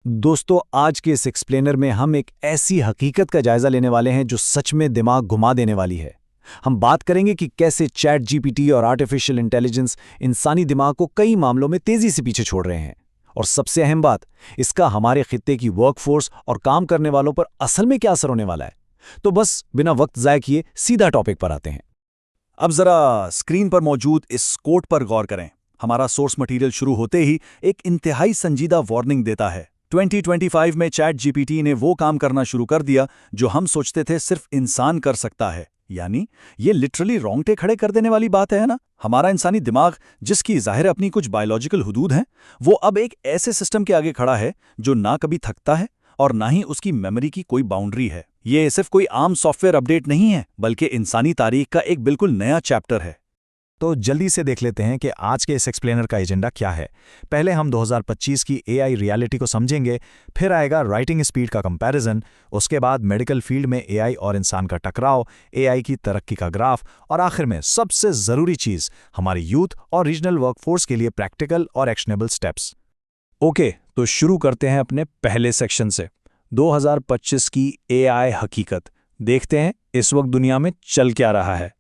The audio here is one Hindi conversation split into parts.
दोस्तों, आज के इस एक्सप्लेनर में हम एक ऐसी हकीकत का जायजा लेने वाले हैं जो सच में दिमाग घुमा देने वाली है। हम बात करेंगे कि कैसे चैट जीपीटी और आर्टिफिशियल इंटेलिजेंस इंसानी दिमाग को कई मामलों में तेजी से पीछे छोड़ रहे हैं। और सबसे अहम बात, इसका हमारे खित्ते की वर्कफोर्स और काम करने वालों पर असल में क्या असर होने वाला है। तो बस बिना वक्त ज़ाय किए सीधा टॉपिक पर आते हैं। अब जरा स्क्रीन पर मौजूद इस कोट पर गौर करें। हमारा सोर्स मटेरियल शुरू होते ही एक इंतहाई संजीदा वार्निंग देता है। 2025 में चैट जीपीटी ने वो काम करना शुरू कर दिया जो हम सोचते थे सिर्फ इंसान कर सकता है। यानी ये लिटरली रोंगटे खड़े कर देने वाली बात है ना। हमारा इंसानी दिमाग, जिसकी जाहिर अपनी कुछ बायोलॉजिकल हुदूद हैं, वो अब एक ऐसे सिस्टम के आगे खड़ा है जो ना कभी थकता है और ना ही उसकी मेमोरी की कोई बाउंड्री है। ये सिर्फ कोई आम सॉफ्टवेयर अपडेट नहीं है, बल्कि इंसानी तारीख का एक बिल्कुल नया चैप्टर है। तो जल्दी से देख लेते हैं कि आज के इस एक्सप्लेनर का एजेंडा क्या है। पहले हम 2025 की एआई रियलिटी को समझेंगे, फिर आएगा राइटिंग स्पीड का कंपैरिजन, उसके बाद मेडिकल फील्ड में एआई और इंसान का टकराव, एआई की तरक्की का ग्राफ, और आखिर में सबसे ज़रूरी चीज़, हमारी यूथ और रीजनल वर्कफोर्स के लिए प्रैक्टिकल और एक्शनेबल स्टेप्स। ओके, तो शुरू करते हैं अपने पहले सेक्शन से। 2025 की एआई हकीकत। देखते हैं इस वक्त दुनिया में चल क्या रहा है।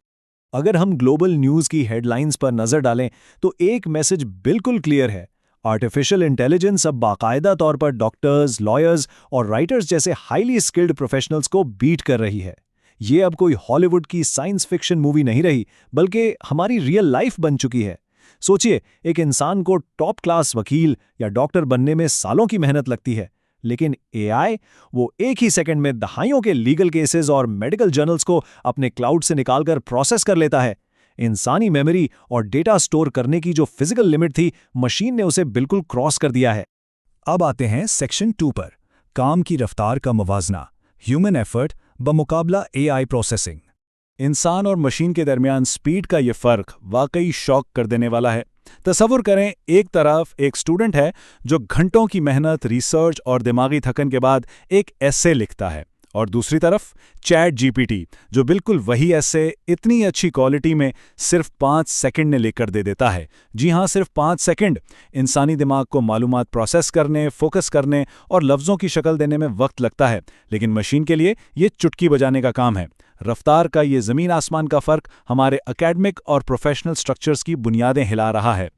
अगर हम ग्लोबल न्यूज़ की हेडलाइंस पर नज़र डालें तो एक मैसेज बिल्कुल क्लियर है। आर्टिफिशियल इंटेलिजेंस अब बाकायदा तौर पर डॉक्टर्स, लॉयर्स और राइटर्स जैसे हाईली स्किल्ड प्रोफेशनल्स को बीट कर रही है। ये अब कोई हॉलीवुड की साइंस फिक्शन मूवी नहीं रही, बल्कि हमारी रियल लाइफ बन चुकी है। सोचिए, एक इंसान को टॉप क्लास वकील या डॉक्टर बनने में सालों की मेहनत लगती है, लेकिन एआई वो एक ही सेकंड में दहाइयों के लीगल केसेस और मेडिकल जर्नल्स को अपने क्लाउड से निकालकर प्रोसेस कर लेता है। इंसानी मेमोरी और डेटा स्टोर करने की जो फिजिकल लिमिट थी, मशीन ने उसे बिल्कुल क्रॉस कर दिया है। अब आते हैं सेक्शन 2 पर, काम की रफ्तार का मुवाजना, ह्यूमन एफर्ट बमुकाबला एआई प्रोसेसिंग। इंसान और मशीन के दरमियान स्पीड का ये फ़र्क वाकई शॉक कर देने वाला है। तसव्वुर करें, एक तरफ एक स्टूडेंट है जो घंटों की मेहनत, रिसर्च और दिमागी थकन के बाद एक एसे लिखता है, और दूसरी तरफ चैट जीपीटी जो बिल्कुल वही एसे इतनी अच्छी क्वालिटी में सिर्फ 5 सेकंड में लेकर दे देता है। जी हाँ, सिर्फ 5 सेकंड। इंसानी दिमाग को मालूमात प्रोसेस करने, फोकस करने और लफ्ज़ों की शक्ल देने में वक्त लगता है, लेकिन मशीन के लिए ये चुटकी बजाने का काम है। रफ्तार का ये ज़मीन आसमान का फ़र्क हमारे एकेडमिक और प्रोफेशनल स्ट्रक्चर्स की बुनियादें हिला रहा है।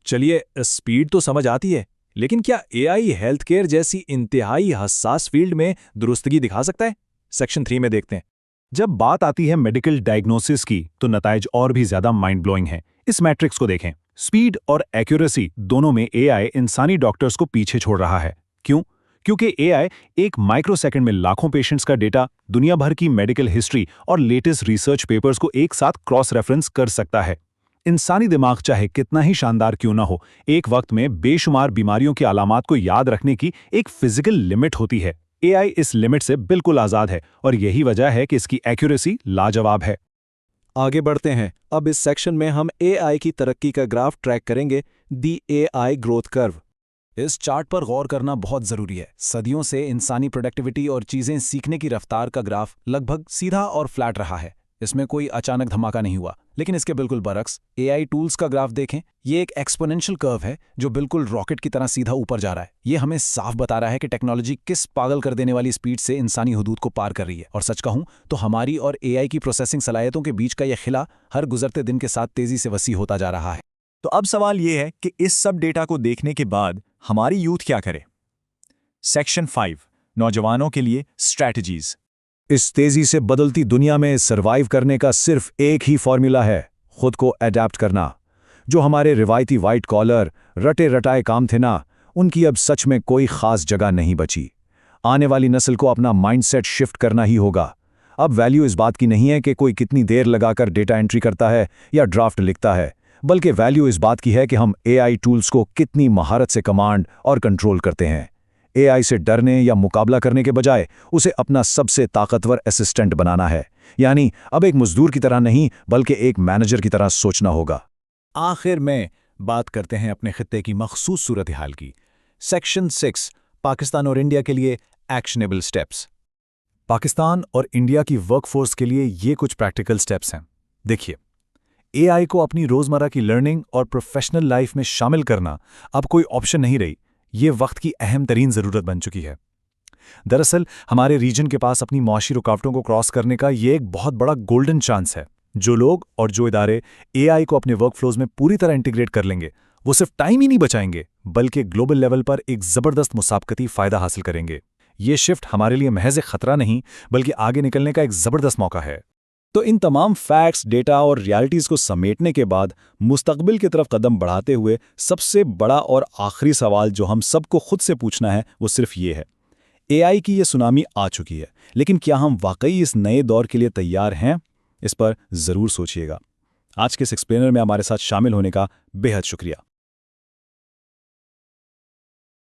चलिए, स्पीड तो समझ आती है, लेकिन क्या एआई हेल्थ केयर जैसी इंतहाई हसास फील्ड में दुरुस्तगी दिखा सकता है? सेक्शन 3 में देखते हैं। जब बात आती है मेडिकल डायग्नोसिस की, तो नताइज और भी ज्यादा माइंड ब्लोइंग हैं। इस मैट्रिक्स को देखें। स्पीड और एक्यूरेसी दोनों में एआई इंसानी डॉक्टर्स को पीछे छोड़ रहा है। क्यों? क्योंकि एआई एक माइक्रोसेकंड में लाखों पेशेंट्स का डेटा, दुनिया भर की मेडिकल हिस्ट्री और लेटेस्ट रिसर्च पेपर्स को एक साथ क्रॉस रेफरेंस कर सकता है। इंसानी दिमाग चाहे कितना ही शानदार क्यों ना हो, एक वक्त में बेशुमार बीमारियों की अलामात को याद रखने की एक फिजिकल लिमिट होती है। एआई इस लिमिट से बिल्कुल आज़ाद है, और यही वजह है कि इसकी एक्यूरेसी लाजवाब है। आगे बढ़ते हैं। अब इस सेक्शन में हम एआई की तरक्की का ग्राफ ट्रैक करेंगे, दी एआई ग्रोथ कर्व। इस चार्ट पर गौर करना बहुत ज़रूरी है। सदियों से इंसानी प्रोडक्टिविटी और चीज़ें सीखने की रफ्तार का ग्राफ लगभग सीधा और फ्लैट रहा है। इसमें कोई अचानक धमाका नहीं हुआ, लेकिन इसके बिल्कुल बरक्स एआई टूल्स का ग्राफ देखें। ये एक एक्सपोनेंशियल कर्व है जो बिल्कुल रॉकेट की तरह सीधा ऊपर जा रहा है। ये हमें साफ बता रहा है कि टेक्नोलॉजी किस पागल कर देने वाली स्पीड से इंसानी हुदूद को पार कर रही है। और सच कहूं तो हमारी और एआई की प्रोसेसिंग सलाहियतों के बीच का यह खिला हर गुजरते दिन के साथ तेजी से वसी होता जा रहा है। तो अब सवाल यह है कि इस सब डेटा को देखने के बाद हमारी यूथ क्या करे। सेक्शन 5, नौजवानों के लिए स्ट्रैटेजीज। इस तेजी से बदलती दुनिया में सरवाइव करने का सिर्फ एक ही फॉर्मूला है, खुद को अडेप्ट करना। जो हमारे रिवायती वाइट कॉलर रटे रटाए काम थे ना, उनकी अब सच में कोई खास जगह नहीं बची। आने वाली नस्ल को अपना माइंडसेट शिफ्ट करना ही होगा। अब वैल्यू इस बात की नहीं है कि कोई कितनी देर लगाकर डेटा एंट्री करता है या ड्राफ्ट लिखता है, बल्कि वैल्यू इस बात की है कि हम एआई टूल्स को कितनी महारत से कमांड और कंट्रोल करते हैं। एआई से डरने या मुकाबला करने के बजाय उसे अपना सबसे ताकतवर असिस्टेंट बनाना है। यानी अब एक मजदूर की तरह नहीं, बल्कि एक मैनेजर की तरह सोचना होगा। आखिर में बात करते हैं अपने खित्ते की मखसूस सूरत हाल की। सेक्शन 6, पाकिस्तान और इंडिया के लिए एक्शनेबल स्टेप्स। पाकिस्तान और इंडिया की वर्कफोर्स के लिए ये कुछ प्रैक्टिकल स्टेप्स हैं। देखिए, एआई को अपनी रोज़मर्रा की लर्निंग और प्रोफेशनल लाइफ में शामिल करना अब कोई ऑप्शन नहीं रही, ये वक्त की अहम तरीन ज़रूरत बन चुकी है। दरअसल हमारे रीजन के पास अपनी मौशी रुकावटों को क्रॉस करने का ये एक बहुत बड़ा गोल्डन चांस है। जो लोग और जो इदारे एआई को अपने वर्कफ्लोज में पूरी तरह इंटीग्रेट कर लेंगे, वो सिर्फ टाइम ही नहीं बचाएंगे बल्कि ग्लोबल लेवल पर एक ज़बरदस्त मुसाबकती फ़ायदा हासिल करेंगे। ये शिफ्ट हमारे लिए महज एक खतरा नहीं बल्कि आगे निकलने का एक ज़बरदस्त मौका है। तो इन तमाम फैक्ट्स, डेटा और रियलिटीज़ को समेटने के बाद मुस्तकबिल की तरफ कदम बढ़ाते हुए सबसे बड़ा और आखिरी सवाल जो हम सबको खुद से पूछना है वो सिर्फ ये है, एआई की ये सुनामी आ चुकी है, लेकिन क्या हम वाकई इस नए दौर के लिए तैयार हैं? इस पर ज़रूर सोचिएगा। आज के इस एक्सप्लेनर में हमारे साथ शामिल होने का बेहद शुक्रिया।